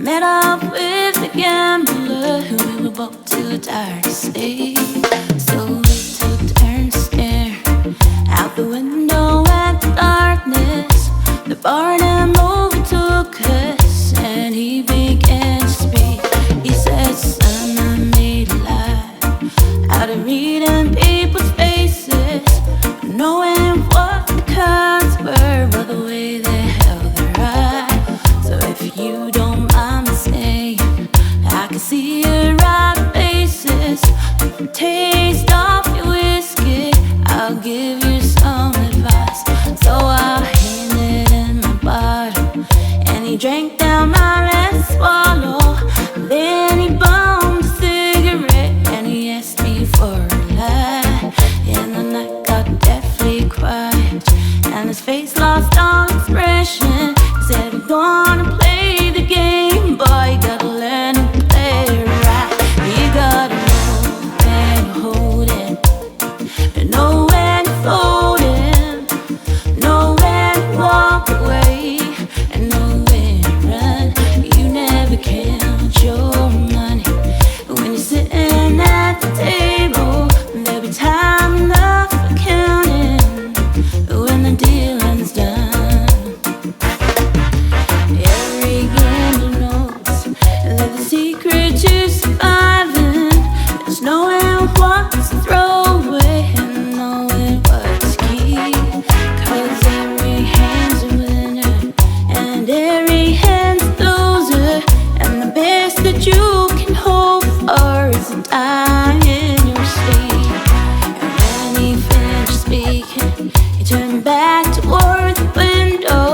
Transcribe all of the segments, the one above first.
met up with the gambler who we were both too tired to sleep. So we took turns staring out the window at the darkness. The barnum overtook us and he began to speak. He said, "Son, I made a life out of reading people's faces, knowing what the cards were by the way they held their eye. So if you don't mind me saying, I can see your right faces. Taste off your whiskey, I'll give you some advice." So I handed him my bottle and he drank down my last swallow. Then he bummed a cigarette and he asked me for a light. And the night got deathly quiet and his face lost all expression. He said, "We're gonna play the game, boy, you gotta learn to play it right. You gotta know when to hold it, and know when to fold it, know when to walk away, and know when to run. You never count your money when you're sitting at the table. There'll be time enough for counting when the dealing's done. Every gambler knows that the secret to surviving is knowing what's to throw away and knowing what's key. 'Cause every hand's a winner and every hand's a loser, and the best that you can hope for is a die in your sleep." And when he finished speaking, he turned back toward the window,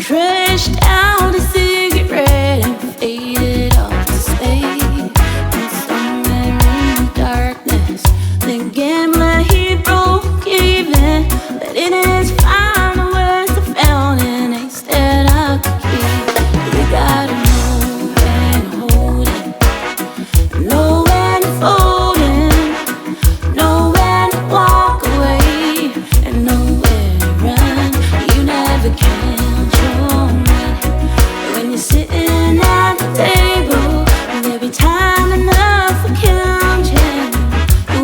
crushed out a cigarette and faded off to space. And somewhere in the darkness, the gambler he broke even, but in his final words I found an ace that I could keep. You gotta know when to hold it, know when to fold it, know when to walk away, and know where to run. You never count your money when you're sitting at the table. There'll be time enough for counting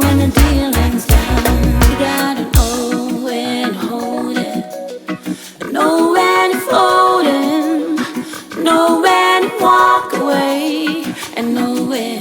when the dealing's done. You gotta know when to hold it, know when to fold it, know when to walk away, and know when